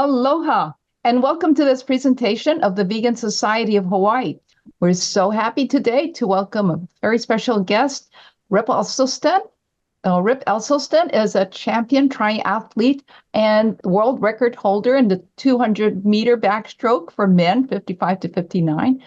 Aloha, and welcome to this presentation of the Vegan Society of Hawaii. We're so happy today to welcome a very special guest, Rip Esselstyn. Rip Esselstyn is a champion triathlete and world record holder in the 200-meter backstroke for men, 55 to 59.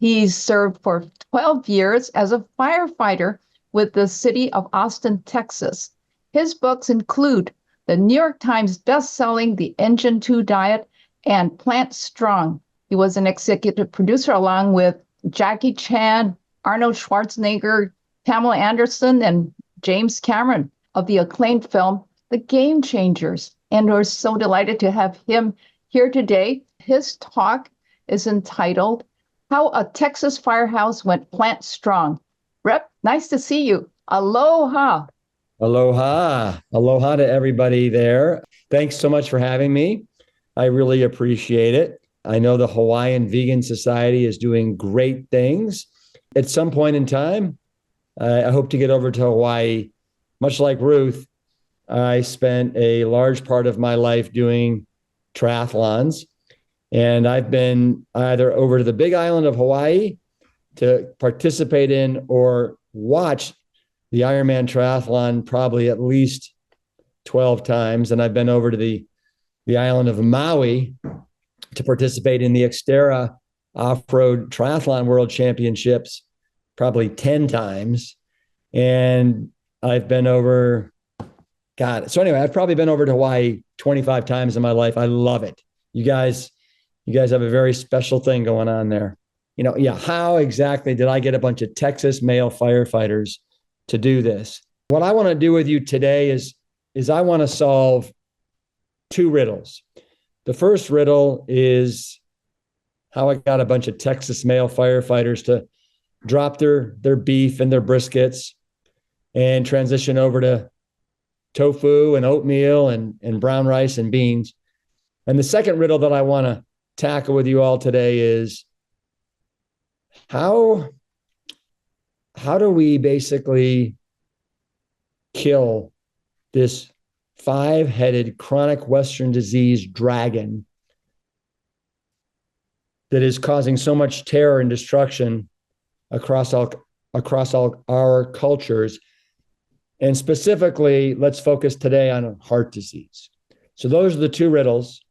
He's served for 12 years as a firefighter with the city of Austin, Texas. His books include the New York Times best-selling The Engine 2 Diet and Plantstrong. He was an executive producer along with Jackie Chan, Arnold Schwarzenegger, Pamela Anderson, and James Cameron of the acclaimed film The Game Changers. And we're so delighted to have him here today. His talk is entitled How a Texas Firehouse Went Plant Strong. Rip, nice to see you. Aloha. Aloha. Aloha to everybody there. Thanks so much for having me. I really appreciate it. I know the Hawaiian Vegan Society is doing great things. At some point in time, I hope to get over to Hawaii. Much like Ruth, I spent a large part of my life doing triathlons, and I've been either over to the Big Island of Hawaii to participate in or watch the Ironman triathlon probably at least 12 times. And I've been over to the island of Maui to participate in the Xterra Off-Road Triathlon World Championships probably 10 times. And I've been over, so anyway, I've probably been over to Hawaii 25 times in my life. I love it. You guys have a very special thing going on there. How exactly did I get a bunch of Texas male firefighters to do this? What I want to do with you today is I want to solve two riddles. The first riddle is how I got a bunch of Texas male firefighters to drop their beef and their briskets and transition over to tofu and oatmeal and brown rice and beans. And the second riddle that I want to tackle with you all today is how do we basically kill this 5-headed chronic Western disease dragon that is causing so much terror and destruction across all our cultures? And specifically, let's focus today on heart disease. So those are the two riddles.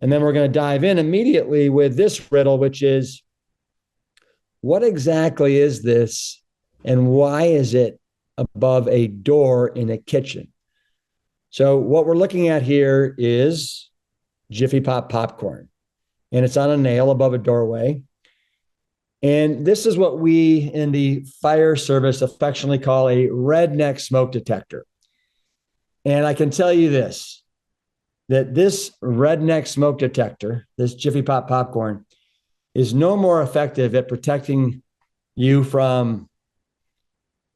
And then we're going to dive in immediately with this riddle, which is, what exactly is this and why is it above a door in a kitchen? So what we're looking at here is Jiffy Pop popcorn, and it's on a nail above a doorway. And this is what we in the fire service affectionately call a redneck smoke detector. And I can tell you this, that this redneck smoke detector, this Jiffy Pop popcorn, is no more effective at protecting you from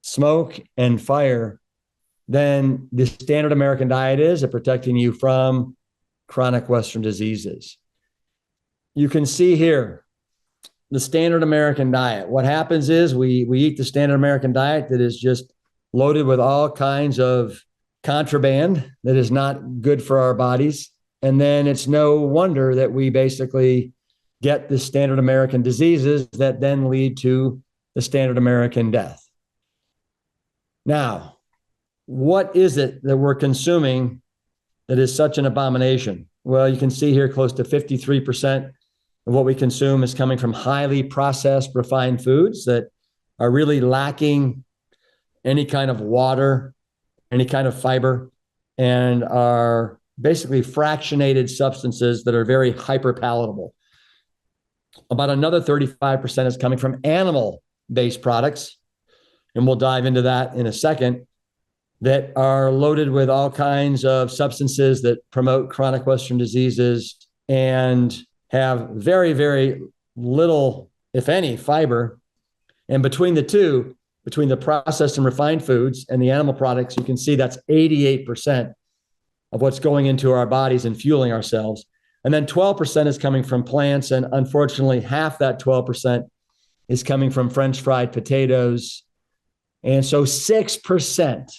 smoke and fire than the standard American diet is at protecting you from chronic Western diseases. You can see here the standard American diet. What happens is we eat the standard American diet that is just loaded with all kinds of contraband that is not good for our bodies. And then it's no wonder that we basically get the standard American diseases that then lead to the standard American death. Now, what is it that we're consuming that is such an abomination? Well, you can see here close to 53% of what we consume is coming from highly processed, refined foods that are really lacking any kind of water, any kind of fiber, and are basically fractionated substances that are very hyperpalatable. About another 35% is coming from animal-based products, and we'll dive into that in a second, that are loaded with all kinds of substances that promote chronic Western diseases and have very, very little, if any, fiber. And between the two, between the processed and refined foods and the animal products, you can see that's 88% of what's going into our bodies and fueling ourselves. And then 12% is coming from plants. And unfortunately, half that 12% is coming from French fried potatoes. And so 6%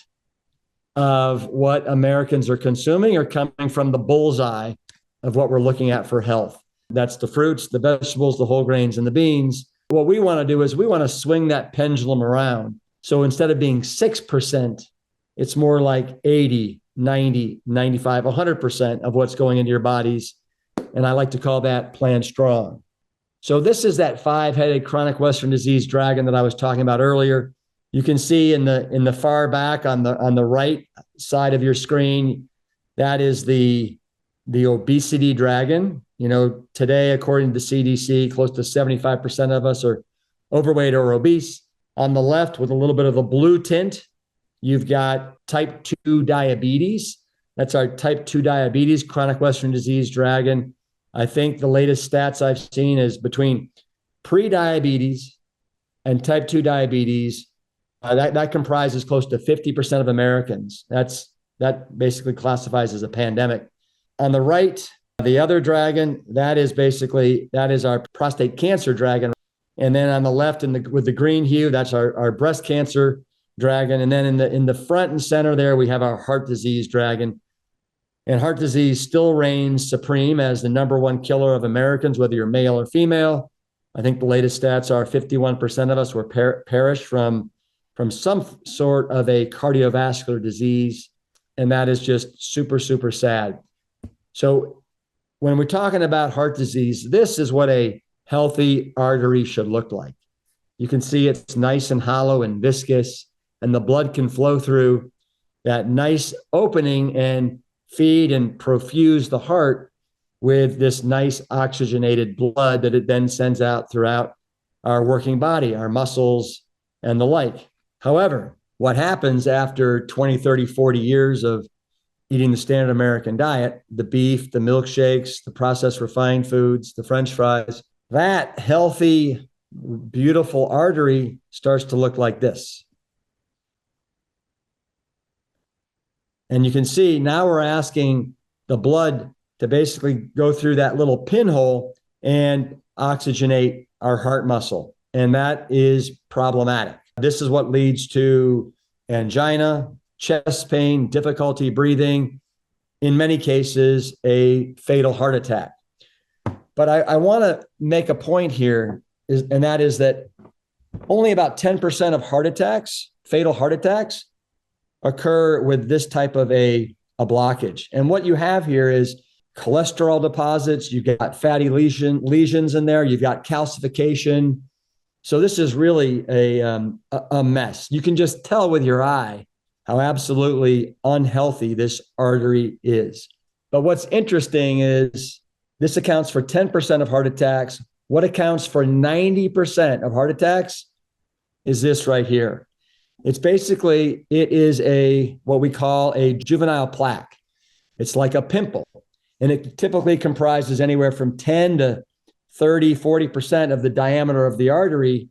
of what Americans are consuming are coming from the bullseye of what we're looking at for health. That's the fruits, the vegetables, the whole grains, and the beans. What we want to do is we want to swing that pendulum around. So instead of being 6%, it's more like 80, 90, 95, 100% of what's going into your bodies. And I like to call that Plantstrong. So this is that 5-headed chronic Western disease dragon that I was talking about earlier. You can see in the far back on the right side of your screen, that is the obesity dragon. You know, today, according to the CDC, close to 75% of us are overweight or obese. On the left, with a little bit of a blue tint, you've got type 2 diabetes. That's our type 2 diabetes, chronic Western disease dragon. I think the latest stats I've seen is between pre-diabetes and type 2 diabetes, that comprises close to 50% of Americans. That basically classifies as a pandemic. On the right, the other dragon, that is our prostate cancer dragon. And then on the left with the green hue, that's our breast cancer dragon. And then in the front and center there, we have our heart disease dragon. And heart disease still reigns supreme as the number one killer of Americans, whether you're male or female. I think the latest stats are 51% of us will perish from some sort of a cardiovascular disease. And that is just super, super sad. So when we're talking about heart disease, this is what a healthy artery should look like. You can see it's nice and hollow and viscous, and the blood can flow through that nice opening and feed and perfuse the heart with this nice oxygenated blood that it then sends out throughout our working body, our muscles, and the like. However, what happens after 20, 30, 40 years of eating the standard American diet, the beef, the milkshakes, the processed refined foods, the French fries, that healthy, beautiful artery starts to look like this. And you can see now we're asking the blood to basically go through that little pinhole and oxygenate our heart muscle. And that is problematic. This is what leads to angina, chest pain, difficulty breathing, in many cases, a fatal heart attack. But I want to make a point here, and that is that only about 10% of heart attacks, fatal heart attacks, occur with this type of a blockage. And what you have here is cholesterol deposits, you've got fatty lesions in there, you've got calcification. So this is really a mess. You can just tell with your eye how absolutely unhealthy this artery is. But what's interesting is this accounts for 10% of heart attacks. What accounts for 90% of heart attacks is this right here. It is what we call a juvenile plaque. It's like a pimple, and it typically comprises anywhere from 10 to 30, 40% of the diameter of the artery.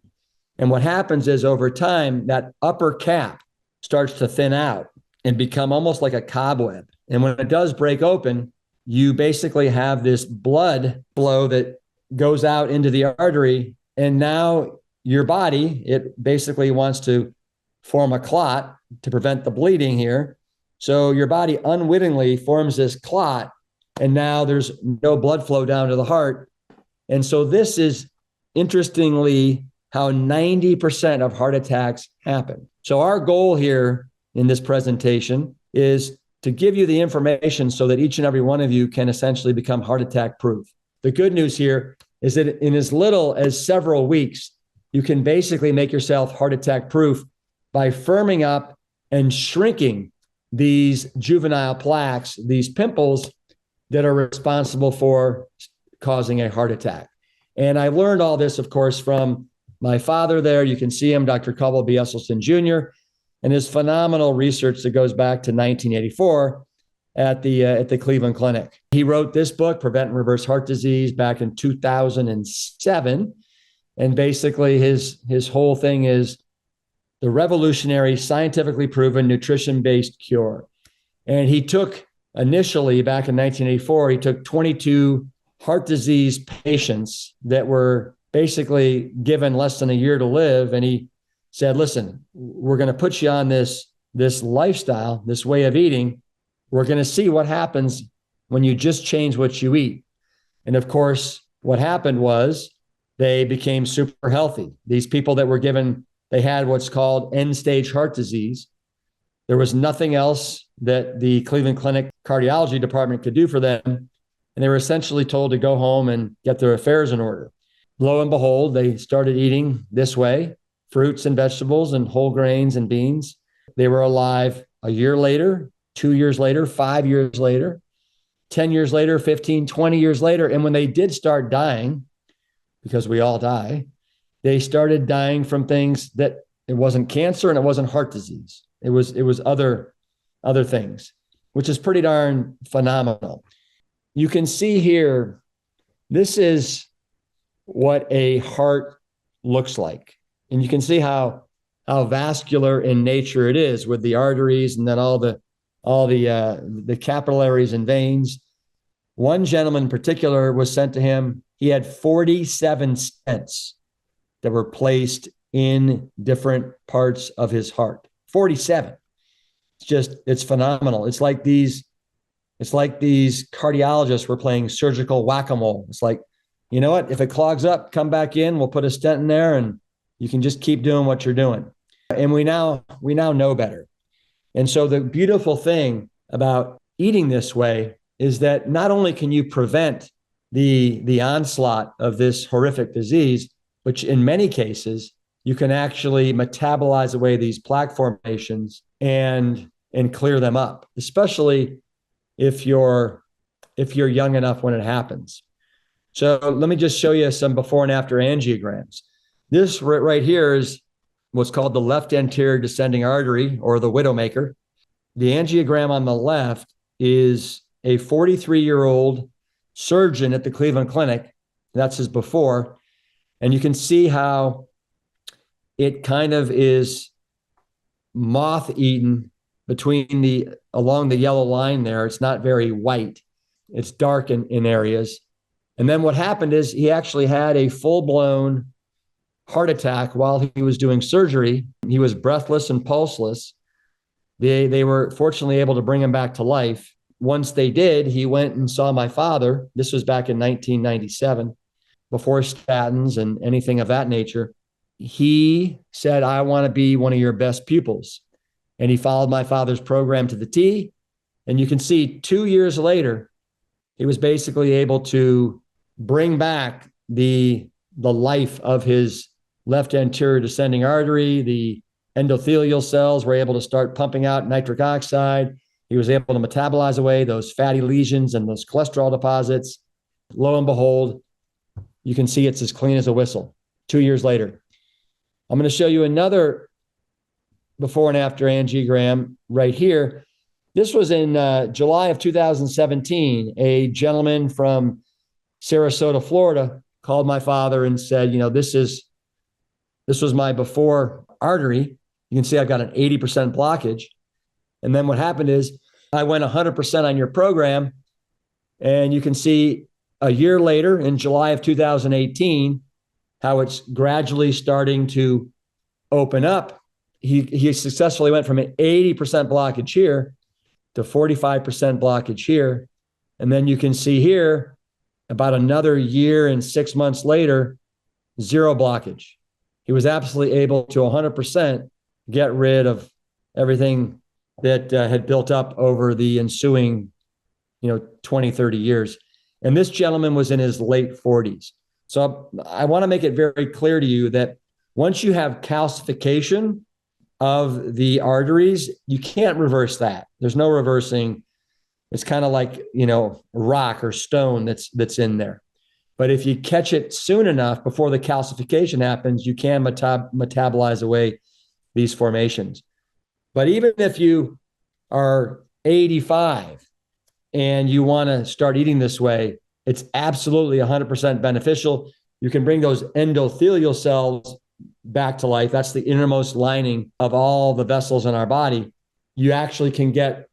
And what happens is over time, that upper cap starts to thin out and become almost like a cobweb. And when it does break open, you basically have this blood flow that goes out into the artery. And now your body, it basically wants to form a clot to prevent the bleeding here. So your body unwittingly forms this clot, and now there's no blood flow down to the heart. And so this is, interestingly, how 90% of heart attacks happen. So our goal here in this presentation is to give you the information so that each and every one of you can essentially become heart attack proof. The good news here is that in as little as several weeks, you can basically make yourself heart attack proof by firming up and shrinking these juvenile plaques, these pimples that are responsible for causing a heart attack. And I learned all this, of course, from my father there. You can see him, Dr. Caldwell B. Esselstyn Jr., and his phenomenal research that goes back to 1984 at the Cleveland Clinic. He wrote this book, Prevent and Reverse Heart Disease, back in 2007. And basically his whole thing is the revolutionary, scientifically proven nutrition-based cure. And he took initially, back in 1984, he took 22 heart disease patients that were basically given less than a year to live. And he said, listen, we're going to put you on this lifestyle, this way of eating. We're going to see what happens when you just change what you eat. And of course, what happened was they became super healthy. These people that were given, they had what's called end stage heart disease. There was nothing else that the Cleveland Clinic cardiology department could do for them. And they were essentially told to go home and get their affairs in order. Lo and behold, they started eating this way, fruits and vegetables and whole grains and beans. They were alive a year later, 2 years later, 5 years later, 10 years later, 15, 20 years later. And when they did start dying, because we all die, they started dying from things that it wasn't cancer and it wasn't heart disease. It was other things, which is pretty darn phenomenal. You can see here, this is what a heart looks like. And you can see how vascular in nature it is, with the arteries and then all the capillaries and veins. One gentleman in particular was sent to him. He had 47 stents that were placed in different parts of his heart. 47. It's phenomenal. It's like these cardiologists were playing surgical whack-a-mole. It's like, you know what? If it clogs up, come back in. We'll put a stent in there, and you can just keep doing what you're doing. And we now know better. And so the beautiful thing about eating this way is that not only can you prevent the onslaught of this horrific disease, but in many cases, you can actually metabolize away these plaque formations and clear them up, especially if you're young enough when it happens. So let me just show you some before and after angiograms. This right here is what's called the left anterior descending artery, or the widowmaker. The angiogram on the left is a 43-year-old surgeon at the Cleveland Clinic. That's his before. And you can see how it kind of is moth-eaten along the yellow line there. It's not very white. It's dark in areas. And then what happened is he actually had a full-blown heart attack while he was doing surgery. He was breathless and pulseless. They were fortunately able to bring him back to life. Once they did, he went and saw my father. This was back in 1997, before statins and anything of that nature. He said, "I want to be one of your best pupils." And he followed my father's program to the T. And you can see 2 years later, he was basically able to bring back the life of his left anterior descending artery. The endothelial cells were able to start pumping out nitric oxide. He was able to metabolize away those fatty lesions and those cholesterol deposits. Lo and behold, you can see it's as clean as a whistle 2 years later. I'm going to show you another before and after angiogram right here. This was in July of 2017. A gentleman from Sarasota, Florida, called my father and said, this was my before artery. You can see I've got an 80% blockage. And then what happened is I went 100% on your program. And you can see a year later, in July of 2018, how it's gradually starting to open up. He successfully went from an 80% blockage here to 45% blockage here. And then you can see here, about another year and 6 months later, zero blockage. He was absolutely able to 100% get rid of everything that had built up over the ensuing 20, 30 years. And this gentleman was in his late 40s. So I want to make it very clear to you that once you have calcification of the arteries, you can't reverse that. There's no reversing. It's kind of like, rock or stone that's in there. But if you catch it soon enough before the calcification happens, you can metabolize away these formations. But even if you are 85 and you want to start eating this way, it's absolutely 100% beneficial. You can bring those endothelial cells back to life. That's the innermost lining of all the vessels in our body. You actually can get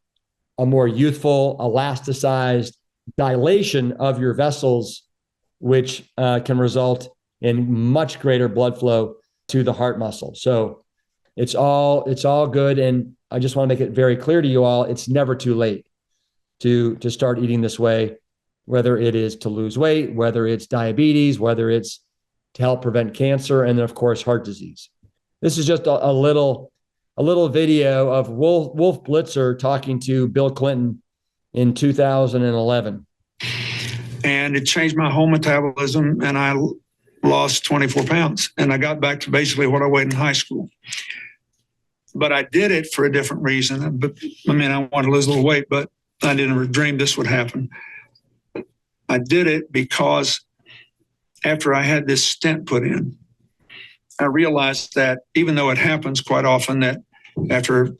a more youthful, elasticized dilation of your vessels, which can result in much greater blood flow to the heart muscle. So it's all good. And I just want to make it very clear to you all, it's never too late. to start eating this way, whether it is to lose weight, whether it's diabetes, whether it's to help prevent cancer, and then of course heart disease. This is just a little video of Wolf Blitzer talking to Bill Clinton in 2011. And it changed my whole metabolism, and I lost 24 pounds, and I got back to basically what I weighed in high school. But I did it for a different reason. But I mean, I wanted to lose a little weight, but I didn't ever dream this would happen. I did it because after I had this stent put in, I realized that even though it happens quite often that after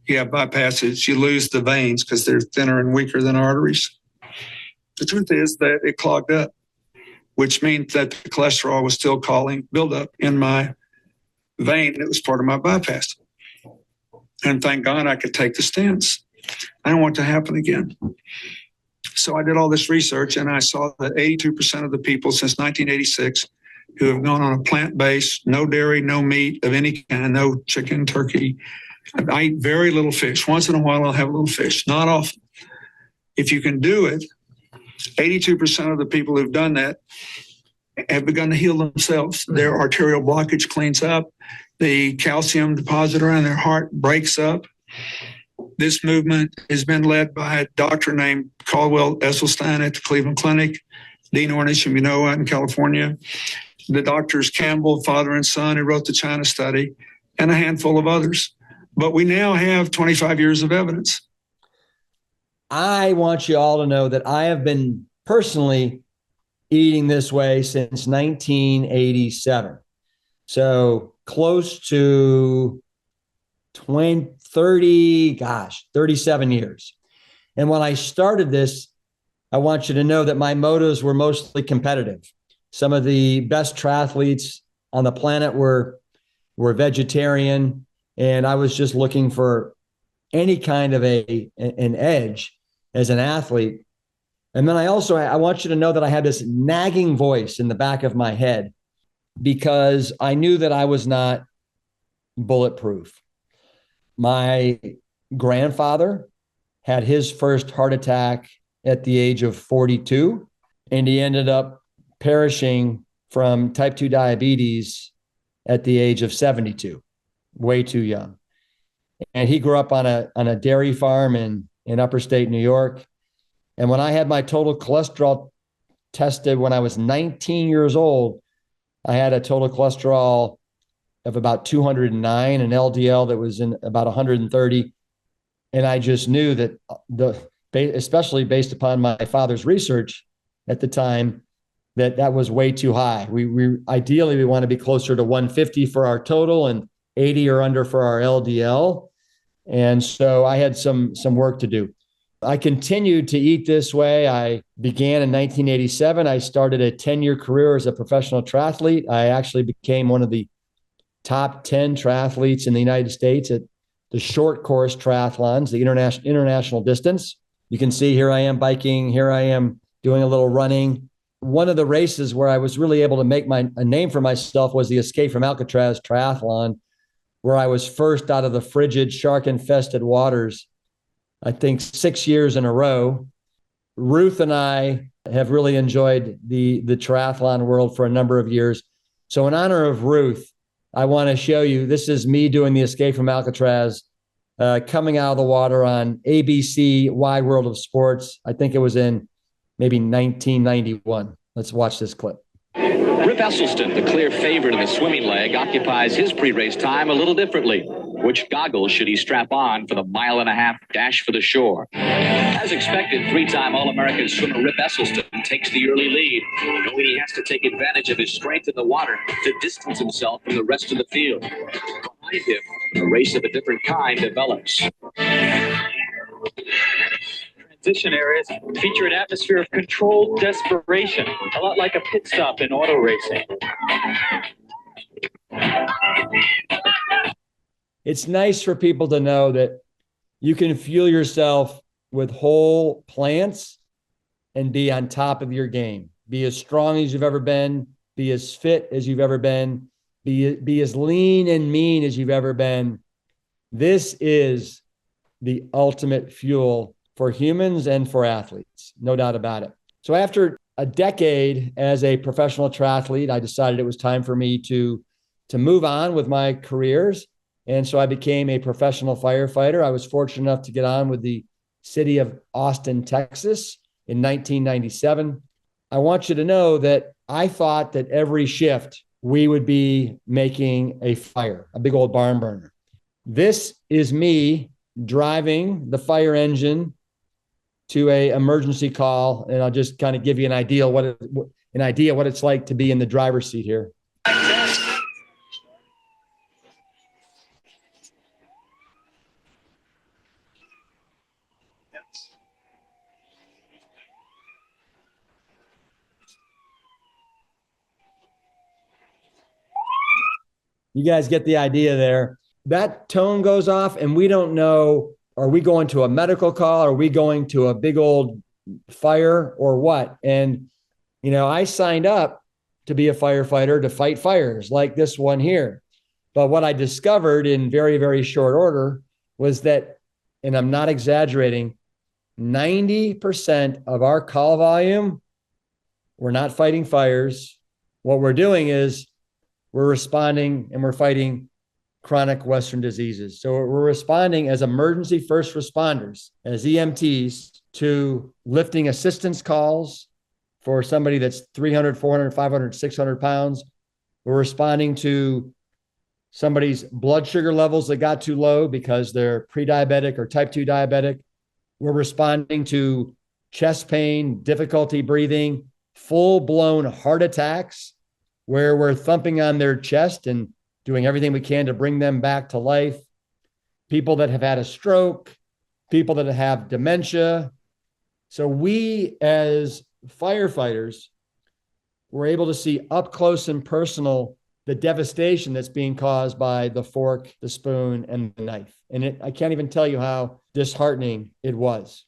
you have bypasses, you lose the veins because they're thinner and weaker than arteries. The truth is that it clogged up, which means that the cholesterol was still causing buildup in my vein. It was part of my bypass. And thank God I could take the stents. I don't want it to happen again. So I did all this research, and I saw that 82% of the people since 1986 who have gone on a plant-based, no dairy, no meat of any kind, no chicken, turkey. I eat very little fish. Once in a while, I'll have a little fish, not often. If you can do it, 82% of the people who've done that have begun to heal themselves. Their arterial blockage cleans up. The calcium deposit around their heart breaks up. This movement has been led by a doctor named Rip Esselstyn at the Cleveland Clinic, Dean Ornish and Quinoa in California, the doctors Campbell, father and son, who wrote the China study, and a handful of others. But we now have 25 years of evidence. I want you all to know that I have been personally eating this way since 1987. So close to 37 years. And when I started this, I want you to know that my motives were mostly competitive. Some of the best triathletes on the planet were vegetarian, and I was just looking for any kind of an edge as an athlete. And then I want you to know that I had this nagging voice in the back of my head because I knew that I was not bulletproof. My grandfather had his first heart attack at the age of 42, and he ended up perishing from type 2 diabetes at the age of 72, way too young. And he grew up on a dairy farm in upstate New York. And when I had my total cholesterol tested when I was 19 years old, I had a total cholesterol of about 209, an LDL that was in about 130. And I just knew that especially based upon my father's research at the time, that was way too high. We ideally want to be closer to 150 for our total and 80 or under for our LDL. And so I had some work to do. I continued to eat this way. I began in 1987. I started a 10-year career as a professional triathlete. I actually became one of the top 10 triathletes in the United States at the short course triathlons, the international distance. You can see here I am biking. Here I am doing a little running. One of the races where I was really able to make a name for myself was the Escape from Alcatraz triathlon, where I was first out of the frigid, shark-infested waters, I think 6 years in a row. Ruth and I have really enjoyed the triathlon world for a number of years. So in honor of Ruth, I want to show you, this is me doing the Escape from Alcatraz, coming out of the water on ABC Wide World of Sports. I think it was in maybe 1991. Let's watch this clip. Rip Esselstyn, the clear favorite in the swimming leg, occupies his pre-race time a little differently. Which goggles should he strap on for the mile-and-a-half dash for the shore? As expected, three-time All-American swimmer Rip Esselstyn takes the early lead, knowing he has to take advantage of his strength in the water to distance himself from the rest of the field. Behind him, a race of a different kind develops. Transition areas feature an atmosphere of controlled desperation, a lot like a pit stop in auto racing. It's nice for people to know that you can fuel yourself with whole plants and be on top of your game. Be as strong as you've ever been, be as fit as you've ever been, be as lean and mean as you've ever been. This is the ultimate fuel for humans and for athletes, no doubt about it. So after a decade as a professional triathlete, I decided it was time for me to move on with my careers. And so I became a professional firefighter. I was fortunate enough to get on with the city of Austin, Texas in 1997. I want you to know that I thought that every shift we would be making a fire, a big old barn burner. This is me driving the fire engine to a emergency call, and I'll just kind of give you an idea what it's like to be in the driver's seat here. You guys get the idea there. That tone goes off and we don't know, are we going to a medical call? Are we going to a big old fire or what? And, I signed up to be a firefighter to fight fires like this one here. But what I discovered in very, very short order was that, and I'm not exaggerating, 90% of our call volume, we're not fighting fires. What we're doing is we're responding and we're fighting chronic Western diseases. So we're responding as emergency first responders, as EMTs, to lifting assistance calls for somebody that's 300, 400, 500, 600 pounds. We're responding to somebody's blood sugar levels that got too low because they're pre-diabetic or type 2 diabetic. We're responding to chest pain, difficulty breathing, full-blown heart attacks, where we're thumping on their chest and doing everything we can to bring them back to life. People that have had a stroke, people that have dementia. So we, as firefighters, were able to see up close and personal the devastation that's being caused by the fork, the spoon, and the knife. And I can't even tell you how disheartening it was.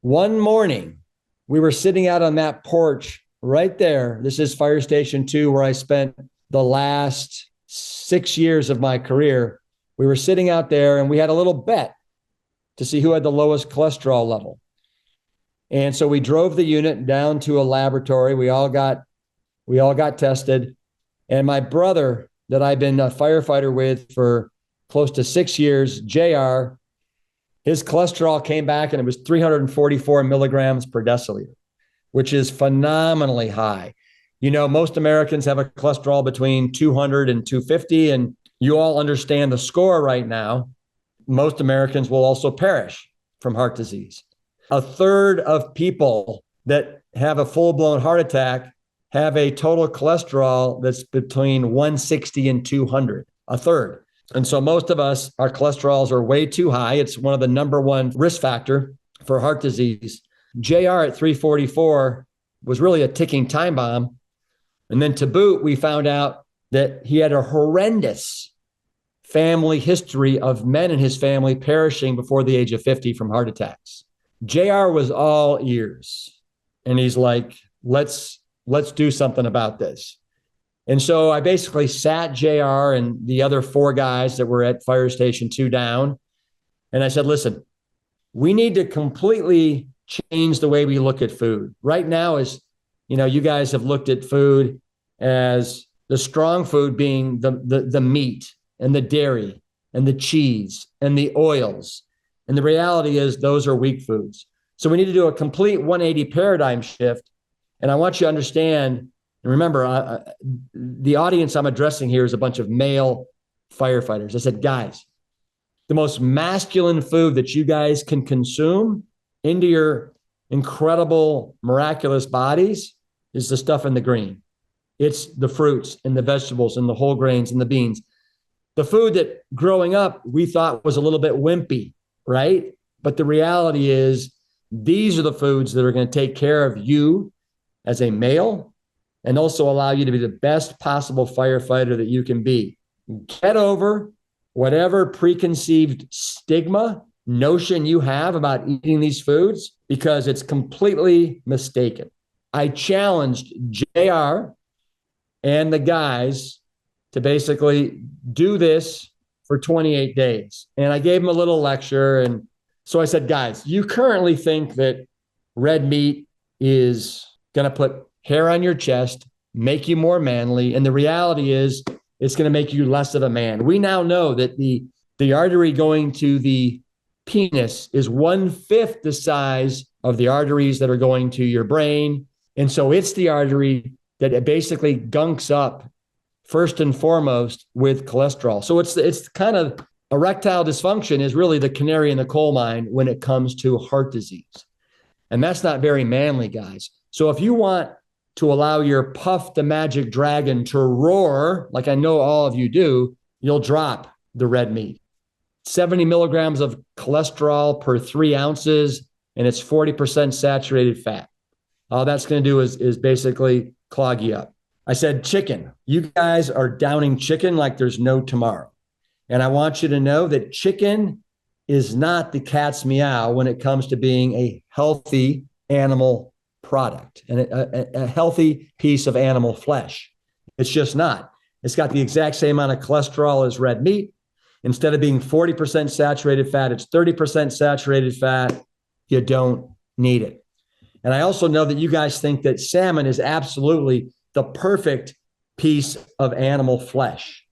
One morning, we were sitting out on that porch right there. This is Fire Station 2, where I spent the last 6 years of my career. We were sitting out there and we had a little bet to see who had the lowest cholesterol level. And so we drove the unit down to a laboratory. We all got tested. And my brother, that I've been a firefighter with for close to 6 years, JR, his cholesterol came back and it was 344 milligrams per deciliter, which is phenomenally high. Most Americans have a cholesterol between 200 and 250, and you all understand the score right now. Most Americans will also perish from heart disease. A third of people that have a full-blown heart attack have a total cholesterol that's between 160 and 200, a third. And so most of us, our cholesterols are way too high. It's one of the number one risk factor for heart disease. JR at 344 was really a ticking time bomb. And then to boot, we found out that he had a horrendous family history of men in his family perishing before the age of 50 from heart attacks. JR was all ears. And he's like, let's do something about this. And so I basically sat JR and the other 4 guys that were at Fire Station 2 down. And I said, listen, we need to completely change the way we look at food. Right now is, you guys have looked at food as the strong food being the meat and the dairy and the cheese and the oils. And the reality is those are weak foods. So we need to do a complete 180 paradigm shift. And I want you to understand, and remember, the audience I'm addressing here is a bunch of male firefighters. I said, guys, the most masculine food that you guys can consume into your incredible, miraculous bodies is the stuff in the green. It's the fruits and the vegetables and the whole grains and the beans. The food that growing up we thought was a little bit wimpy, right? But the reality is these are the foods that are going to take care of you as a male and also allow you to be the best possible firefighter that you can be. Get over whatever preconceived stigma notion you have about eating these foods, because it's completely mistaken. I challenged JR and the guys to basically do this for 28 days. And I gave them a little lecture and So I said, guys, you currently think that red meat is going to put hair on your chest, make you more manly. And the reality is it's going to make you less of a man. We now know that the artery going to the penis is 1/5 the size of the arteries that are going to your brain. And so it's the artery that it basically gunks up first and foremost with cholesterol. So it's kind of erectile dysfunction is really the canary in the coal mine when it comes to heart disease. And that's not very manly, guys. So if you want to allow your Puff the Magic Dragon to roar, like I know all of you do, you'll drop the red meat. 70 milligrams of cholesterol per 3 ounces, and it's 40% saturated fat. All that's going to do is basically clog you up. I said chicken. You guys are downing chicken like there's no tomorrow. And I want you to know that chicken is not the cat's meow when it comes to being a healthy animal product and a healthy piece of animal flesh. It's just not. It's got the exact same amount of cholesterol as red meat. Instead of being 40% saturated fat, it's 30% saturated fat. You don't need it. And I also know that you guys think that salmon is absolutely the perfect piece of animal flesh.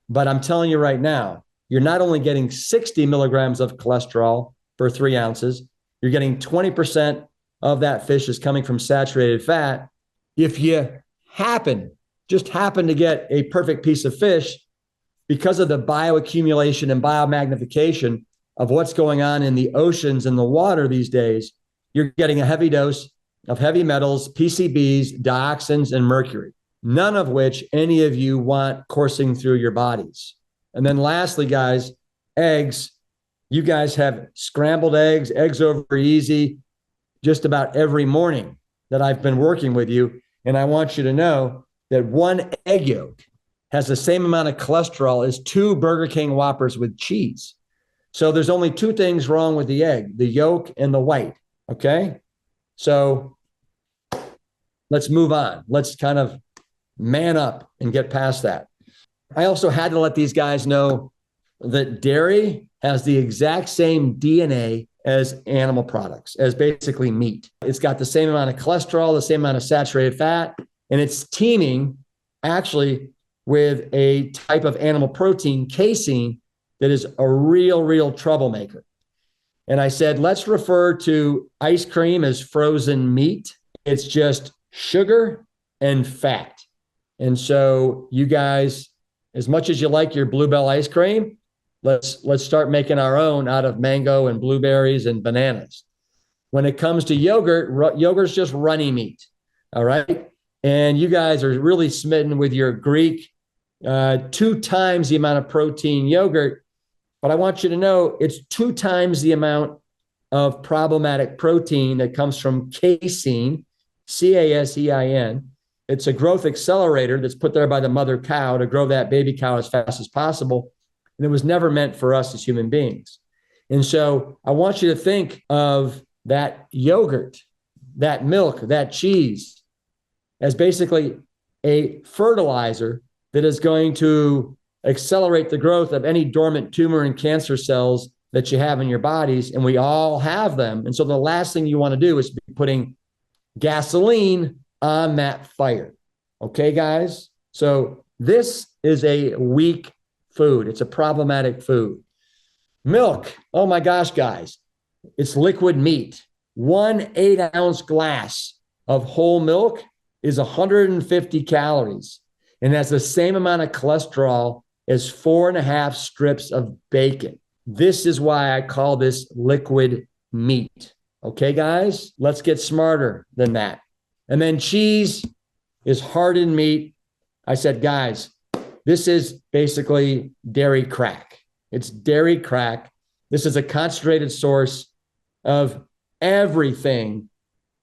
But I'm telling you right now, you're not only getting 60 milligrams of cholesterol per 3 ounces, you're getting 20% of that fish is coming from saturated fat. If you just happen to get a perfect piece of fish, because of the bioaccumulation and biomagnification of what's going on in the oceans and the water these days, you're getting a heavy dose of heavy metals, PCBs, dioxins, and mercury, none of which any of you want coursing through your bodies. And then lastly, guys, eggs. You guys have scrambled eggs over easy just about every morning that I've been working with you. And I want you to know that one egg yolk has the same amount of cholesterol as 2 Burger King Whoppers with cheese. So there's only 2 things wrong with the egg, the yolk and the white. Okay. So let's move on. Let's kind of man up and get past that. I also had to let these guys know that dairy has the exact same DNA as animal products, as basically meat. It's got the same amount of cholesterol, the same amount of saturated fat, and it's teeming actually with a type of animal protein, casein, that is a real troublemaker. And I said, let's refer to ice cream as frozen meat. It's just sugar and fat. And so you guys, as much as you like your Bluebell ice cream, let's start making our own out of mango and blueberries and bananas. When it comes to yogurt, yogurt's just runny meat. All right. And you guys are really smitten with your Greek 2 times the amount of protein yogurt. But I want you to know it's 2 times the amount of problematic protein that comes from casein, casein. It's a growth accelerator that's put there by the mother cow to grow that baby cow as fast as possible. And it was never meant for us as human beings. And so I want you to think of that yogurt, that milk, that cheese as basically a fertilizer that is going to accelerate the growth of any dormant tumor and cancer cells that you have in your bodies. And we all have them. And so the last thing you want to do is be putting gasoline on that fire. Okay, guys? So this is a weak food. It's a problematic food. Milk. Oh my gosh, guys. It's liquid meat. 1 8-ounce glass of whole milk is 150 calories and has the same amount of cholesterol as 4.5 strips of bacon. This is why I call this liquid meat. Okay, guys? Let's get smarter than that. And then cheese is hardened meat. I said, guys, this is basically dairy crack. It's dairy crack. This is a concentrated source of everything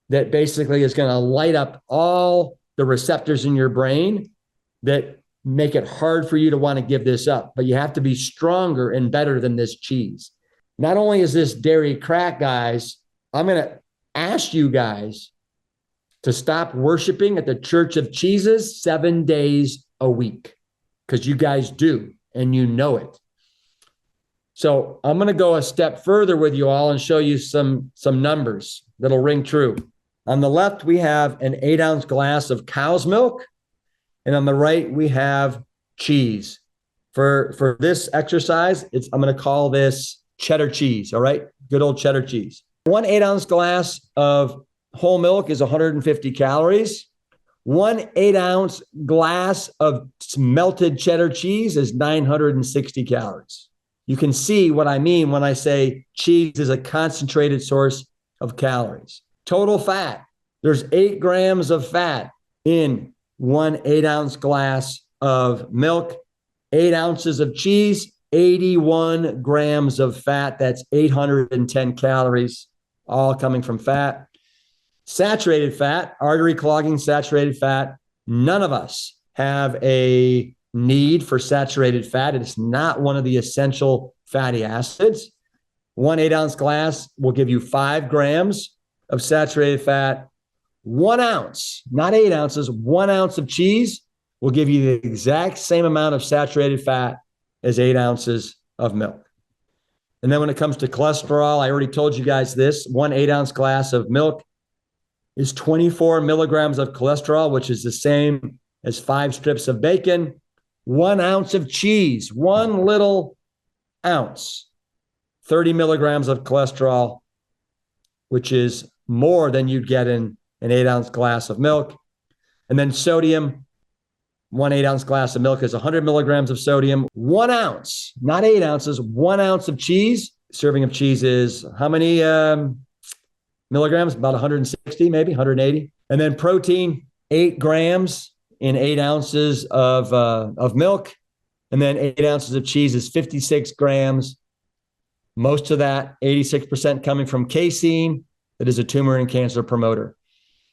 that basically is going to light up all the receptors in your brain that make it hard for you to want to give this up. But you have to be stronger and better than this cheese. Not only is this dairy crack, guys, I'm going to ask you guys to stop worshiping at the Church of Cheeses 7 days a week, because you guys do, and you know it. So I'm going to go a step further with you all and show you some numbers that'll ring true. On the left, we have an 8-ounce glass of cow's milk. And on the right, we have cheese. For this exercise, I'm going to call this cheddar cheese, all right? Good old cheddar cheese. 1 8-ounce glass of whole milk is 150 calories. 1 8-ounce glass of melted cheddar cheese is 960 calories. You can see what I mean when I say cheese is a concentrated source of calories. Total fat, there's 8 grams of fat in 1 8-ounce glass of milk. 8 ounces of cheese, 81 grams of fat. That's 810 calories, all coming from fat. Saturated fat, artery clogging saturated fat. None of us have a need for saturated fat. It's not one of the essential fatty acids. 1 8-ounce glass will give you 5 grams of saturated fat. 1 ounce, not 8 ounces, 1 ounce of cheese will give you the exact same amount of saturated fat as 8 ounces of milk. And then when it comes to cholesterol, I already told you guys this, 1 8-ounce glass of milk is 24 milligrams of cholesterol, which is the same as 5 strips of bacon. 1 ounce of cheese, 1 little ounce, 30 milligrams of cholesterol, which is more than you'd get in an 8-ounce glass of milk. And then sodium, 1 8-ounce glass of milk is 100 milligrams of sodium. 1 ounce, not 8 ounces, 1 ounce of cheese. Serving of cheese is how many milligrams? About 160, maybe 180. And then protein, 8 grams in 8 ounces of milk. And then 8 ounces of cheese is 56 grams. Most of that, 86% coming from casein, that is a tumor and cancer promoter.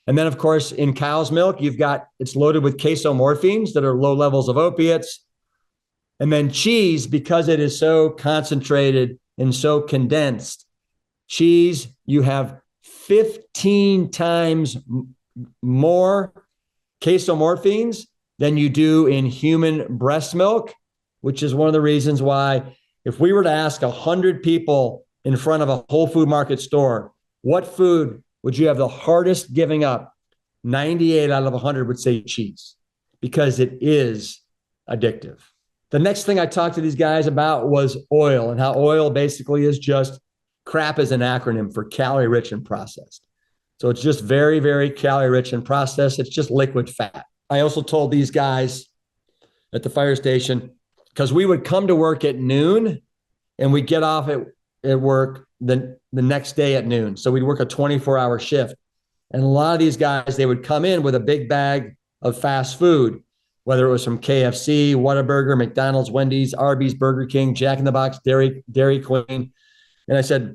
And then, of course, in cow's milk, it's loaded with casomorphines that are low levels of opiates. And then cheese, because it is so concentrated and so condensed, cheese, you have 15 times more casomorphines than you do in human breast milk, which is one of the reasons why if we were to ask 100 people in front of a Whole Food Market store, what food would you have the hardest giving up? 98 out of 100 would say cheese because it is addictive. The next thing I talked to these guys about was oil and how oil basically is just CRAP as an acronym for calorie rich and processed. So it's just very, very calorie rich and processed. It's just liquid fat. I also told these guys at the fire station, because we would come to work at noon and we'd get off at work the next day at noon. So we'd work a 24-hour shift. And a lot of these guys, they would come in with a big bag of fast food, whether it was from KFC, Whataburger, McDonald's, Wendy's, Arby's, Burger King, Jack in the Box, Dairy Queen. And I said,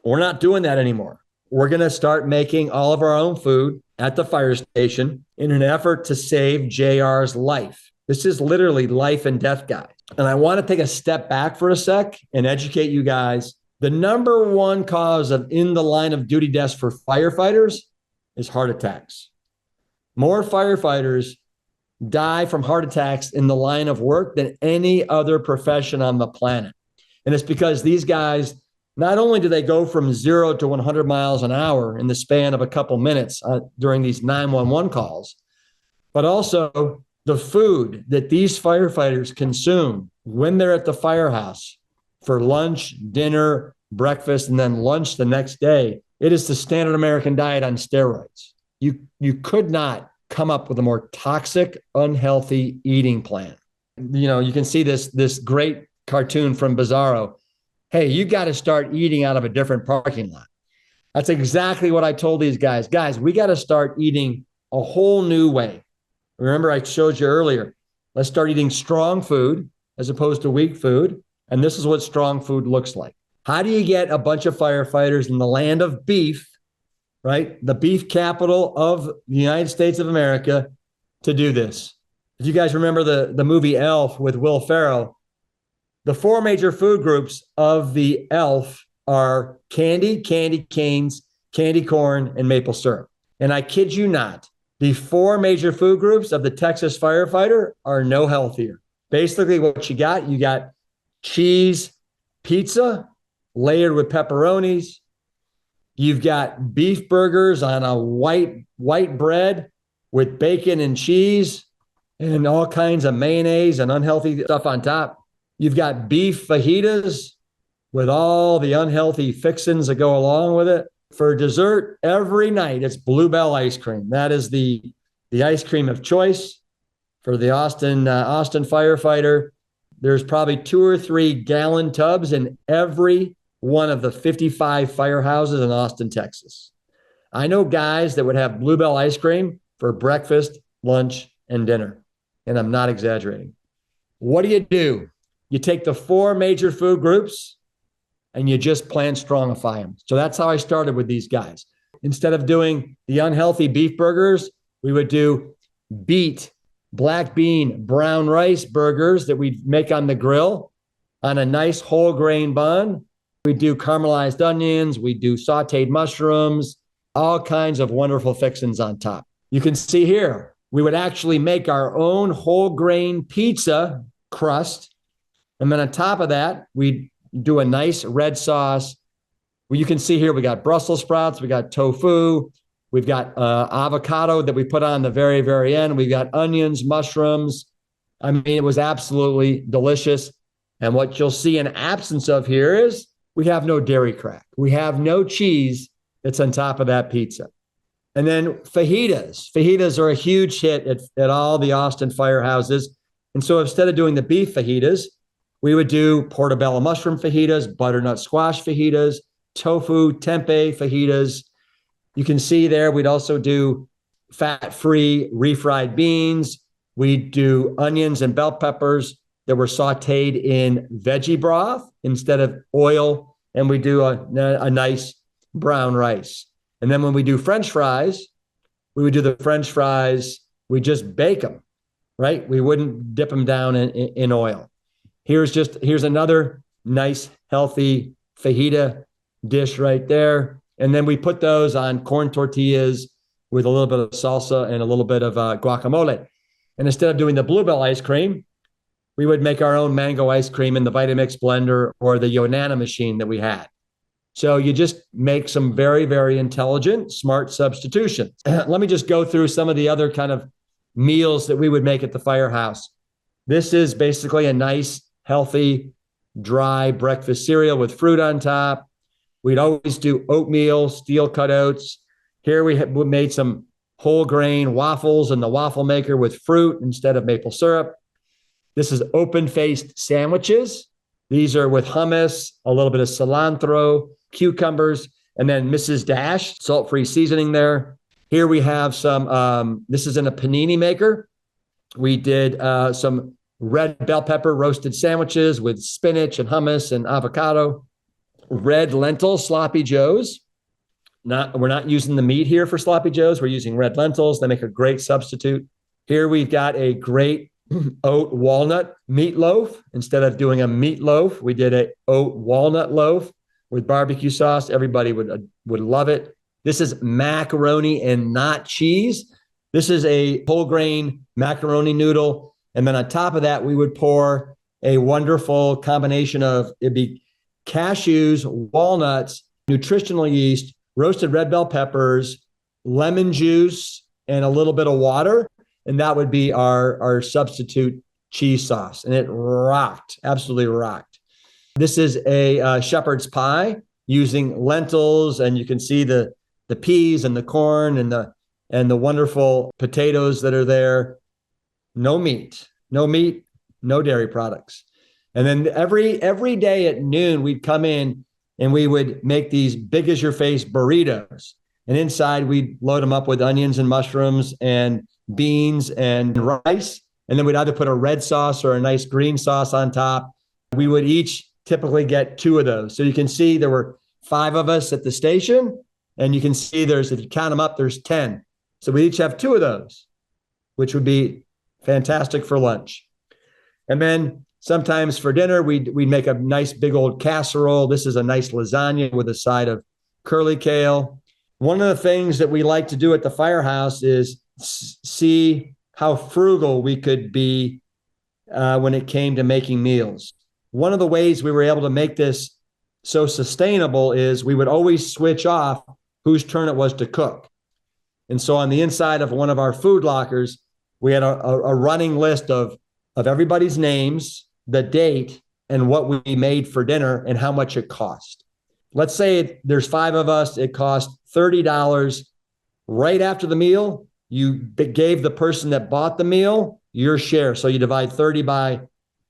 we're not doing that anymore. We're going to start making all of our own food at the fire station in an effort to save JR's life. This is literally life and death, guys. And I want to take a step back for a sec and educate you guys. The number one cause of in the line of duty deaths for firefighters is heart attacks. More firefighters die from heart attacks in the line of work than any other profession on the planet. And it's because these guys, not only do they go from 0 to 100 miles an hour in the span of a couple minutes during these 911 calls, but also the food that these firefighters consume when they're at the firehouse for lunch, dinner, breakfast, and then lunch the next day. It is the standard American diet on steroids. You could not come up with a more toxic, unhealthy eating plan. You know, you can see this great cartoon from Bizarro. Hey, you got to start eating out of a different parking lot. That's exactly what I told these guys. Guys, we got to start eating a whole new way. Remember, I showed you earlier, let's start eating strong food as opposed to weak food. And this is what strong food looks like. How do you get a bunch of firefighters in the land of beef, right? The beef capital of the United States of America to do this? If you guys remember the movie Elf with Will Ferrell, the 4 major food groups of the Elf are candy, candy canes, candy corn, and maple syrup. And I kid you not, the 4 major food groups of the Texas firefighter are no healthier. Basically, what you got cheese, pizza layered with pepperonis. You've got beef burgers on a white bread with bacon and cheese and all kinds of mayonnaise and unhealthy stuff on top. You've got beef fajitas with all the unhealthy fixins that go along with it. For dessert, every night, it's Bluebell ice cream. That is the ice cream of choice for the Austin firefighter. There's probably 2 or 3 gallon tubs in every one of the 55 firehouses in Austin, Texas. I know guys that would have Bluebell ice cream for breakfast, lunch, and dinner. And I'm not exaggerating. What do? You take the 4 major food groups and you just Plantstrongify them. So that's how I started with these guys. Instead of doing the unhealthy beef burgers, we would do beet, black bean, brown rice burgers that we'd make on the grill on a nice whole grain bun. We do caramelized onions. We do sauteed mushrooms, all kinds of wonderful fixings on top. You can see here, we would actually make our own whole grain pizza crust. And then on top of that, we do a nice red sauce. Well, you can see here, we got Brussels sprouts, we got tofu, we've got avocado that we put on the very, very end. We've got onions, mushrooms. I mean, it was absolutely delicious. And what you'll see in absence of here is we have no dairy crack. We have no cheese that's on top of that pizza. And then fajitas. Fajitas are a huge hit at all the Austin firehouses. And so instead of doing the beef fajitas, we would do portobello mushroom fajitas, butternut squash fajitas, tofu tempeh fajitas. You can see there, we'd also do fat-free refried beans. We'd do onions and bell peppers that were sauteed in veggie broth instead of oil. And we do a nice brown rice. And then when we do French fries, we would do the French fries, we just bake them, right? We wouldn't dip them down in oil. Here's another nice, healthy fajita dish right there. And then we put those on corn tortillas with a little bit of salsa and a little bit of guacamole. And instead of doing the Bluebell ice cream, we would make our own mango ice cream in the Vitamix blender or the Yonana machine that we had. So you just make some very, very intelligent, smart substitutions. Let me just go through some of the other kind of meals that we would make at the firehouse. This is basically a nice, healthy, dry breakfast cereal with fruit on top. We'd always do oatmeal, steel cut oats. Here we made some whole grain waffles in the waffle maker with fruit instead of maple syrup. This is open-faced sandwiches. These are with hummus, a little bit of cilantro, cucumbers, and then Mrs. Dash, salt-free seasoning there. Here we have some, this is in a panini maker. We did some red bell pepper roasted sandwiches with spinach and hummus and avocado. Red lentil sloppy joes. We're not using the meat here for sloppy joes. We're using red lentils. They make a great substitute. Here we've got a great oat walnut meatloaf. Instead of doing a meatloaf, we did a oat walnut loaf with barbecue sauce. Everybody would love it. This is macaroni and not cheese. This is a whole grain macaroni noodle. And then on top of that, we would pour a wonderful combination of, it'd be cashews, walnuts, nutritional yeast, roasted red bell peppers, lemon juice, and a little bit of water. And that would be our substitute cheese sauce. And it rocked, absolutely rocked. This is a shepherd's pie using lentils, and you can see the peas and the corn and the wonderful potatoes that are there. No meat, no dairy products. And then every day at noon, we'd come in and we would make these big as your face burritos. And inside we'd load them up with onions and mushrooms and beans and rice. And then we'd either put a red sauce or a nice green sauce on top. We would each typically get 2 of those. So you can see there were 5 of us at the station. And you can see if you count them up, there's 10. So we each have 2 of those, which would be fantastic for lunch. And then sometimes for dinner, we'd make a nice big old casserole. This is a nice lasagna with a side of curly kale. One of the things that we like to do at the firehouse is see how frugal we could be when it came to making meals. one of the ways we were able to make this so sustainable is we would always switch off whose turn it was to cook. And so on the inside of one of our food lockers, we had a running list of everybody's names, the date, and what we made for dinner and how much it cost. Let's say there's 5 of us, it cost $30. Right after the meal, you gave the person that bought the meal your share. So you divide 30 by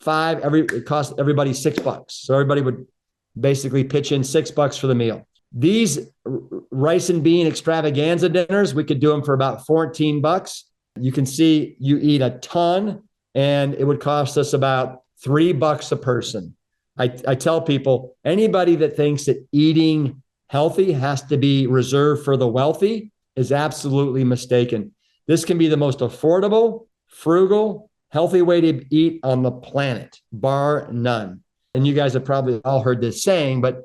5, it cost everybody $6. So everybody would basically pitch in $6 for the meal. These rice and bean extravaganza dinners, we could do them for about $14. You can see you eat a ton, and it would cost us about $3 a person. I tell people, anybody that thinks that eating healthy has to be reserved for the wealthy is absolutely mistaken. This can be the most affordable, frugal, healthy way to eat on the planet, bar none. And you guys have probably all heard this saying, but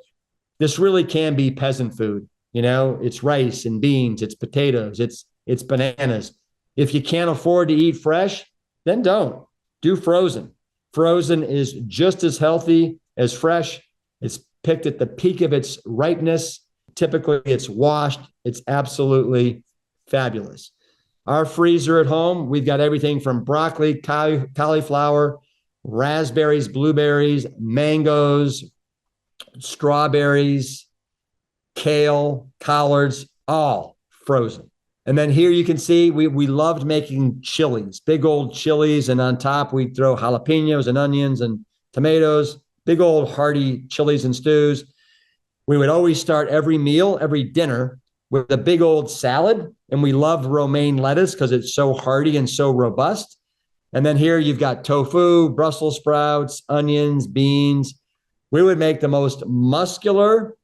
this really can be peasant food. You know, it's rice and beans, it's potatoes, it's bananas. If you can't afford to eat fresh, then don't. Do frozen. Frozen is just as healthy as fresh. It's picked at the peak of its ripeness. Typically, it's washed. It's absolutely fabulous. Our freezer at home, we've got everything from broccoli, cauliflower, raspberries, blueberries, mangoes, strawberries, kale, collards, all frozen. And then here you can see we loved making chilies, big old chilies. And on top, we'd throw jalapenos and onions and tomatoes, big old hearty chilies and stews. We would always start every meal, every dinner with a big old salad. And we loved romaine lettuce because it's so hearty and so robust. And then here you've got tofu, Brussels sprouts, onions, beans. We would make the most muscular,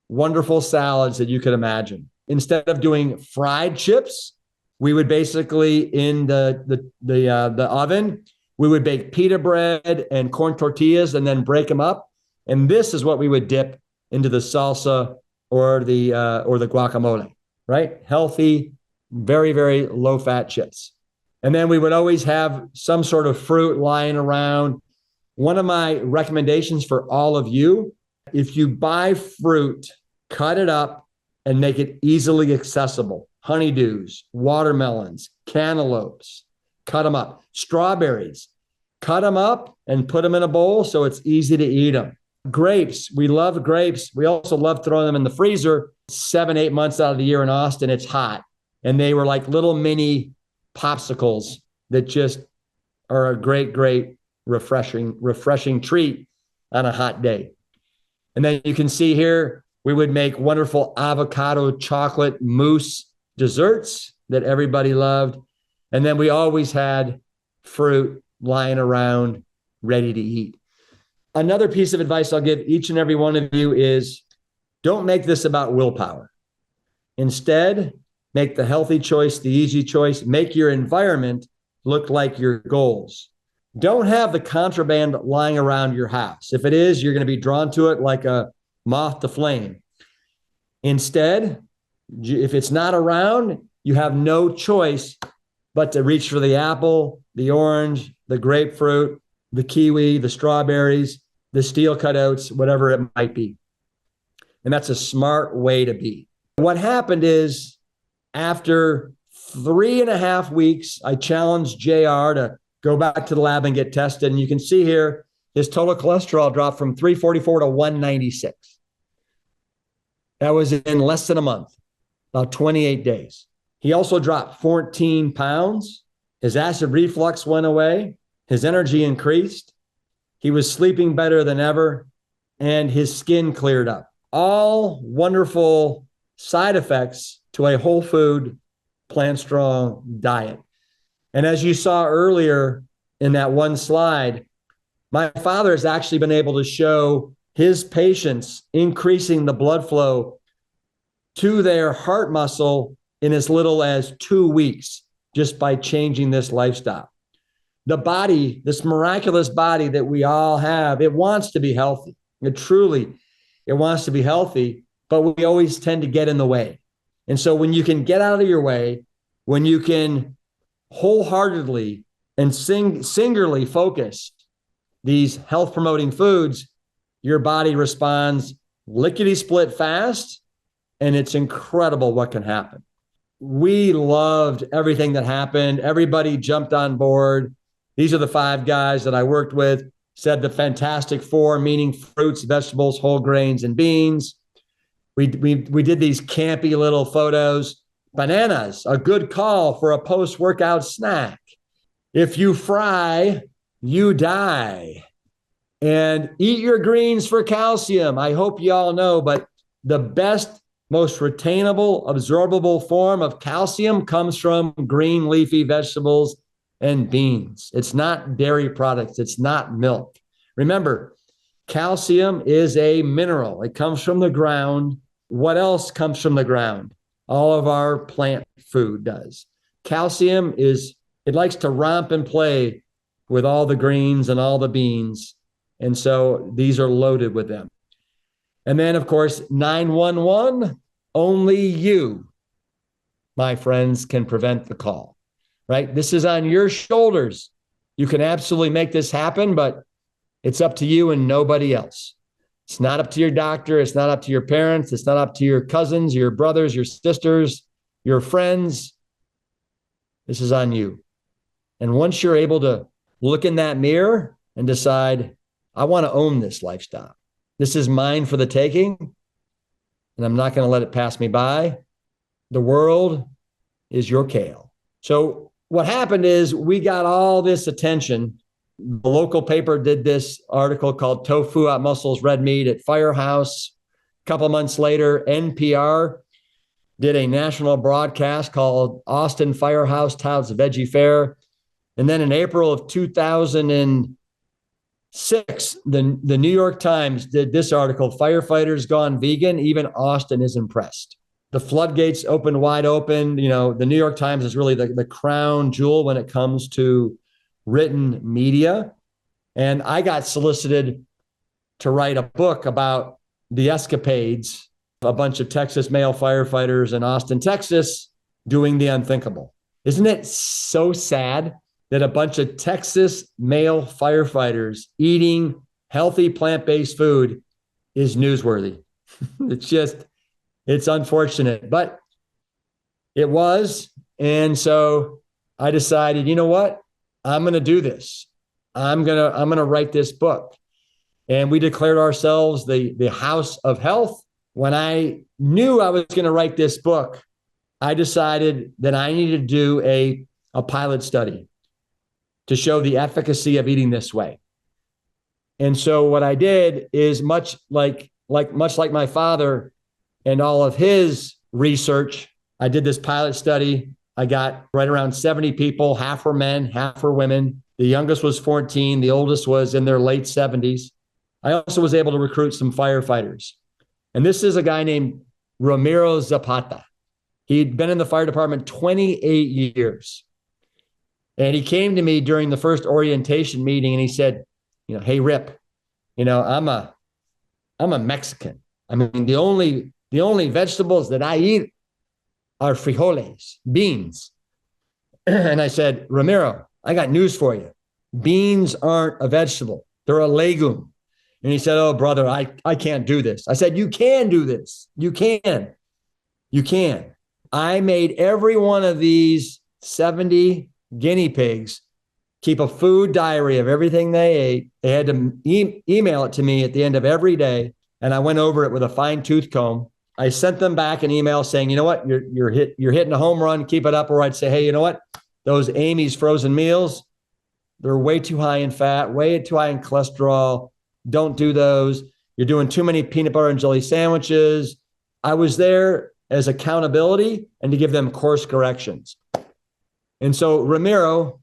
wonderful salads that you could imagine. Instead of doing fried chips, we would basically in the oven, we would bake pita bread and corn tortillas and then break them up. And this is what we would dip into the salsa or the guacamole, right? Healthy, very, very low fat chips. And then we would always have some sort of fruit lying around. One of my recommendations for all of you, if you buy fruit, cut it up and make it easily accessible. Honeydews, watermelons, cantaloupes, cut them up. Strawberries, cut them up and put them in a bowl so it's easy to eat them. Grapes, we love grapes. We also love throwing them in the freezer 7-8 months out of the year in Austin. It's hot. And they were like little mini popsicles that just are a great, great, refreshing treat on a hot day. And then you can see here, we would make wonderful avocado chocolate mousse desserts that everybody loved. And then we always had fruit lying around ready to eat. Another piece of advice I'll give each and every one of you is don't make this about willpower. Instead, make the healthy choice, the easy choice. Make your environment look like your goals. Don't have the contraband lying around your house. If it is, you're going to be drawn to it like a moth to flame. Instead, if it's not around, you have no choice but to reach for the apple, the orange, the grapefruit, the kiwi, the strawberries, the steel cutouts, whatever it might be. And that's a smart way to be. What happened is after 3.5 weeks, I challenged JR to go back to the lab and get tested. And you can see here, his total cholesterol dropped from 344 to 196. That was in less than a month, about 28 days. He also dropped 14 pounds. His acid reflux went away. His energy increased. He was sleeping better than ever, and his skin cleared up. All wonderful side effects to a whole food, Plantstrong diet. And as you saw earlier in that one slide, my father has actually been able to show his patients increasing the blood flow to their heart muscle in as little as 2 weeks just by changing this lifestyle. The body, this miraculous body that we all have, it wants to be healthy. It wants to be healthy, but we always tend to get in the way. And so when you can get out of your way, when you can wholeheartedly and singularly focus these health promoting foods, your body responds lickety split fast. And it's incredible what can happen. We loved everything that happened. Everybody jumped on board. These are the 5 guys that I worked with, said the Fantastic Four, meaning fruits, vegetables, whole grains, and beans. We did these campy little photos. Bananas, a good call for a post-workout snack. If you fry, you die. And eat your greens for calcium. I hope you all know, but the best, most retainable, absorbable form of calcium comes from green leafy vegetables and beans. It's not dairy products. It's not milk. Remember, calcium is a mineral. It comes from the ground. What else comes from the ground? All of our plant food does. Calcium it likes to romp and play with all the greens and all the beans. And so these are loaded with them. And then, of course, 911, only you, my friends, can prevent the call, right? This is on your shoulders. You can absolutely make this happen, but it's up to you and nobody else. It's not up to your doctor. It's not up to your parents. It's not up to your cousins, your brothers, your sisters, your friends. This is on you. And once you're able to look in that mirror and decide, I want to own this lifestyle. This is mine for the taking, and I'm not going to let it pass me by. The world is your kale. So what happened is we got all this attention. The local paper did this article called Tofu Out Muscles Red Meat at Firehouse. A couple of months later, NPR did a national broadcast called Austin Firehouse Touts Veggie Fair. And then in April of 2006, the New York Times did this article, Firefighters Gone Vegan, even Austin is impressed. The floodgates opened wide open. You know, the New York Times is really the crown jewel when it comes to written media. And I got solicited to write a book about the escapades of a bunch of Texas male firefighters in Austin, Texas, doing the unthinkable. Isn't it so sad that a bunch of Texas male firefighters eating healthy plant-based food is newsworthy? It's unfortunate, but it was. And so I decided, you know what? I'm going to do this. I'm going to write this book. And we declared ourselves the House of Health. When I knew I was going to write this book, I decided that I needed to do a pilot study to show the efficacy of eating this way. And so what I did is much like my father and all of his research, I did this pilot study. I got right around 70 people, half were men, half were women. The youngest was 14. The oldest was in their late 70s. I also was able to recruit some firefighters. And this is a guy named Ramiro Zapata. He'd been in the fire department 28 years. And he came to me during the first orientation meeting and he said, you know, hey, Rip, you know, I'm a Mexican. I mean, the only vegetables that I eat are frijoles, beans. And I said, Ramiro, I got news for you. Beans aren't a vegetable. They're a legume. And he said, oh, brother, I can't do this. I said, you can do this. You can. You can. I made every one of these 70 guinea pigs keep a food diary of everything they ate. They had to email it to me at the end of every day. And I went over it with a fine tooth comb. I sent them back an email saying, you know what, you're hitting a home run, keep it up. Or I'd say, hey, you know what, those Amy's frozen meals, they're way too high in fat, way too high in cholesterol. Don't do those. You're doing too many peanut butter and jelly sandwiches. I was there as accountability and to give them course corrections. And so Ramiro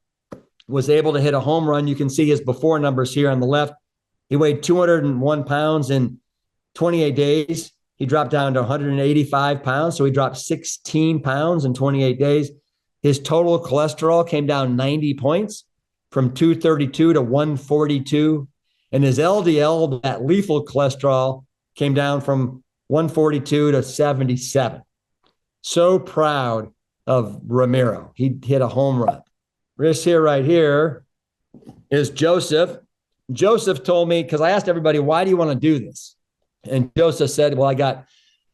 was able to hit a home run. You can see his before numbers here on the left. He weighed 201 pounds in 28 days. He dropped down to 185 pounds. So he dropped 16 pounds in 28 days. His total cholesterol came down 90 points from 232 to 142. And his LDL, that lethal cholesterol, came down from 142 to 77. So proud of Ramiro. He hit a home run. This here right here is Joseph. Joseph told me, because I asked everybody, why do you want to do this? And Joseph said, well, I got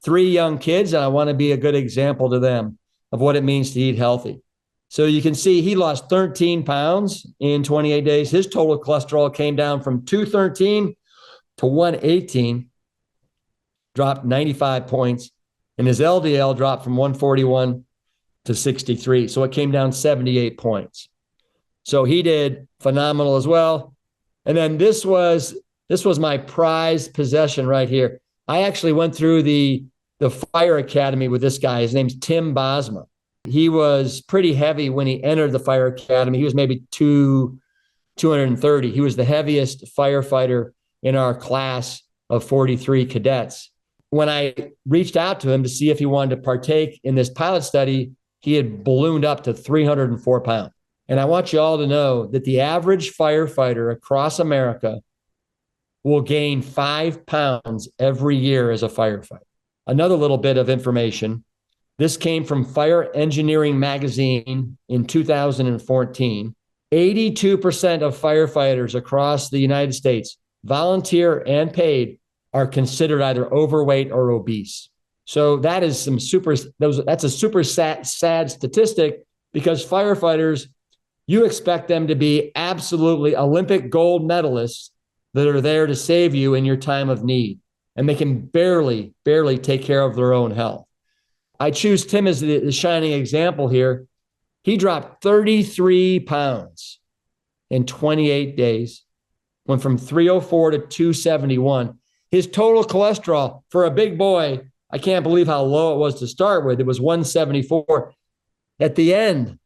3 young kids and I want to be a good example to them of what it means to eat healthy. So you can see he lost 13 pounds in 28 days. His total cholesterol came down from 213 to 118, dropped 95 points. And his LDL dropped from 141 to 63. So it came down 78 points. So he did phenomenal as well. And then this was my prized possession right here. I actually went through the fire academy with this guy. His name's Tim Bosma. He was pretty heavy when he entered the fire academy. He was maybe 230. He was the heaviest firefighter in our class of 43 cadets. When I reached out to him to see if he wanted to partake in this pilot study, he had ballooned up to 304 pounds. And I want you all to know that the average firefighter across America will gain 5 pounds every year as a firefighter. Another little bit of information. This came from Fire Engineering Magazine in 2014. 82% of firefighters across the United States, volunteer and paid, are considered either overweight or obese. So that is that's a super sad statistic, because firefighters, you expect them to be absolutely Olympic gold medalists that are there to save you in your time of need. And they can barely take care of their own health. I choose Tim as the shining example here. He dropped 33 pounds in 28 days, went from 304 to 271. His total cholesterol for a big boy, I can't believe how low it was to start with. It was 174. At the end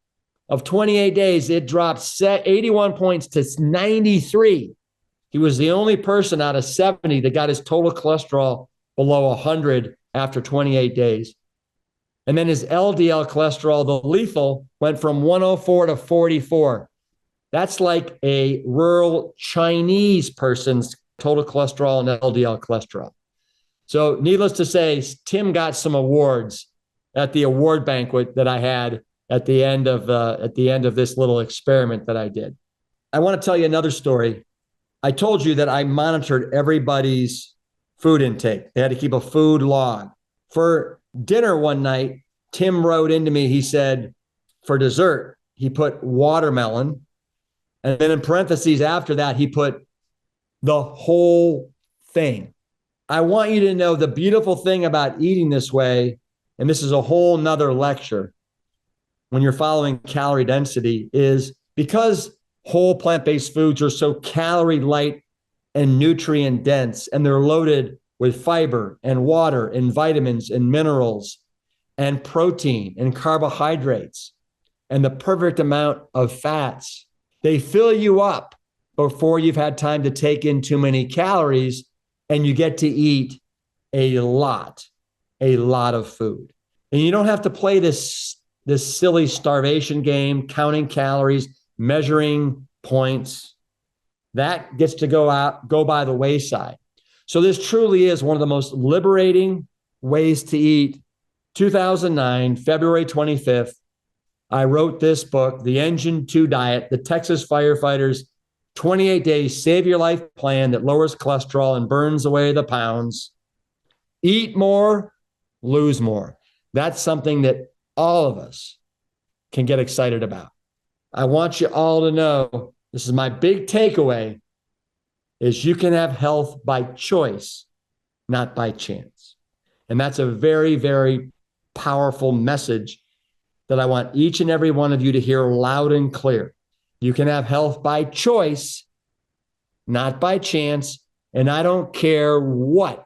of 28 days, it dropped 81 points to 93. He was the only person out of 70 that got his total cholesterol below 100 after 28 days. And then his LDL cholesterol, the lethal, went from 104 to 44. That's like a rural Chinese person's total cholesterol and LDL cholesterol. So needless to say, Tim got some awards at the award banquet that I had at the end of this little experiment that I did. I want to tell you another story. I told you that I monitored everybody's food intake. They had to keep a food log. For dinner one night, Tim wrote into me, he said, for dessert, he put watermelon. And then in parentheses after that, he put the whole thing. I want you to know the beautiful thing about eating this way, and this is a whole nother lecture when you're following calorie density, is because whole plant-based foods are so calorie light and nutrient dense, and they're loaded with fiber and water and vitamins and minerals and protein and carbohydrates and the perfect amount of fats. They fill you up before you've had time to take in too many calories, and you get to eat a lot of food. And you don't have to play this silly starvation game, counting calories, measuring points. That gets to go by the wayside. So this truly is one of the most liberating ways to eat. 2009, February 25th, I wrote this book, The Engine 2 Diet, the Texas Firefighters 28 Day Save Your Life Plan that lowers cholesterol and burns away the pounds. Eat more, lose more. That's something that all of us can get excited about. I want you all to know, this is my big takeaway, is you can have health by choice, not by chance. And that's a very, very powerful message that I want each and every one of you to hear loud and clear. You can have health by choice, not by chance. And I don't care what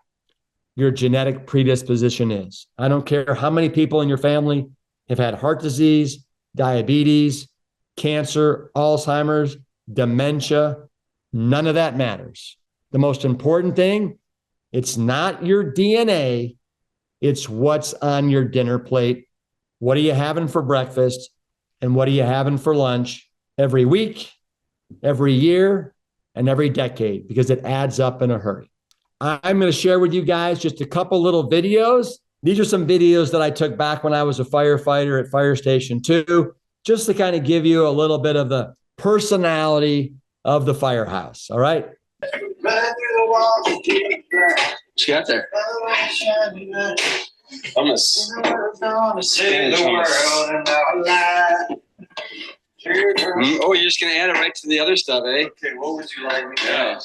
your genetic predisposition is. I don't care how many people in your family have had heart disease, diabetes, cancer, Alzheimer's, dementia. None of that matters. The most important thing, it's not your DNA, it's what's on your dinner plate. What are you having for breakfast? And what are you having for lunch every week, every year, and every decade? Because it adds up in a hurry. I'm going to share with you guys just a couple little videos. These are some videos that I took back when I was a firefighter at Fire Station 2, just to kind of give you a little bit of the personality of the Firehouse. All right. What you got there? Hummus. Oh, you're just gonna add it right to the other stuff, eh? Okay, what would you like me to Yeah.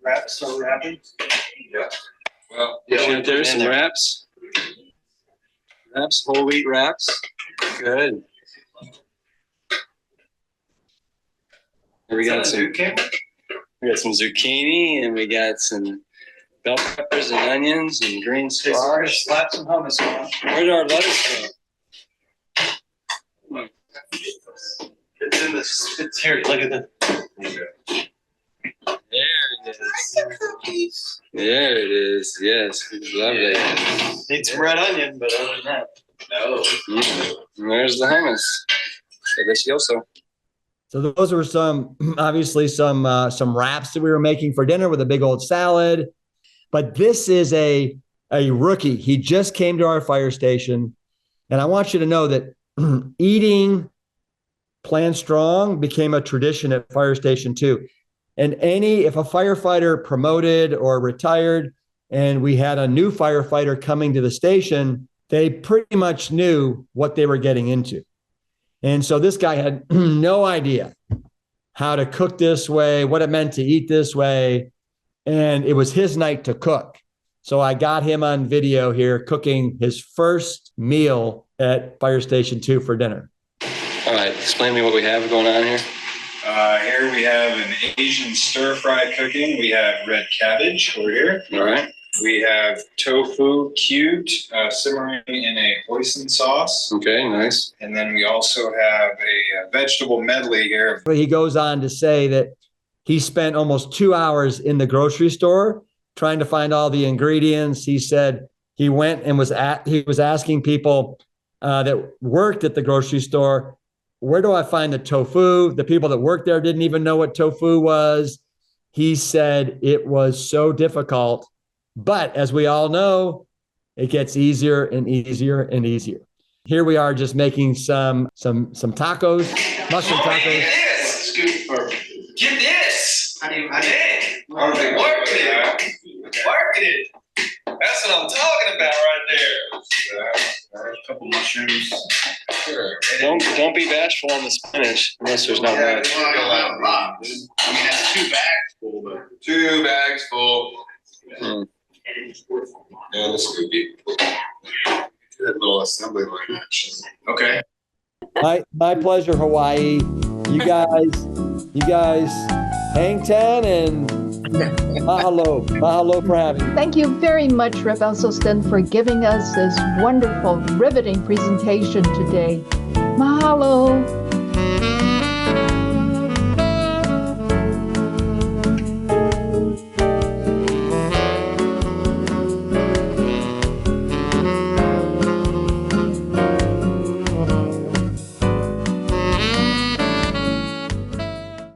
wrap? So wrapping? Yeah. Well, there's some wraps. Wraps, whole wheat wraps. Good. We got some zucchini, and we got some bell peppers and onions and green squash. Slap some hummus on. Where'd our lettuce go? It's in this. It's here. Look at the. There it is. There it is. Yes, lovely. Need some red onion, but other than that, no. And there's the hummus. Delicioso. So those were obviously some wraps that we were making for dinner with a big old salad. But this is a rookie. He just came to our fire station. And I want you to know that eating Plantstrong became a tradition at Fire Station 2. And if a firefighter promoted or retired and we had a new firefighter coming to the station, they pretty much knew what they were getting into. And so this guy had no idea how to cook this way, what it meant to eat this way. And it was his night to cook. So I got him on video here cooking his first meal at Fire Station 2 for dinner. All right, explain to me what we have going on here. Here we have an Asian stir-fry cooking. We have red cabbage over here. All right. We have tofu cubed, simmering in a hoisin sauce. Okay, nice. And then we also have a vegetable medley here. He goes on to say that he spent almost 2 hours in the grocery store trying to find all the ingredients. He said he went and was asking people that worked at the grocery store, where do I find the tofu? The people that worked there didn't even know what tofu was. He said it was so difficult, but as we all know, it gets easier and easier and easier. Here we are just making some tacos, mushroom tacos. Get this! Get this! How do you working it? Working it! That's what I'm talking about right there. A couple mushrooms. Sure. Don't be bashful on the spinach unless there's not much. I mean, that's 2 bags full, but 2 bags full. And the scoopy. Good little assembly line action. Okay. My pleasure, Hawaii. You guys, hang 10 and mahalo for having me. Thank you very much, Rip Esselstyn, for giving us this wonderful, riveting presentation today. Mahalo.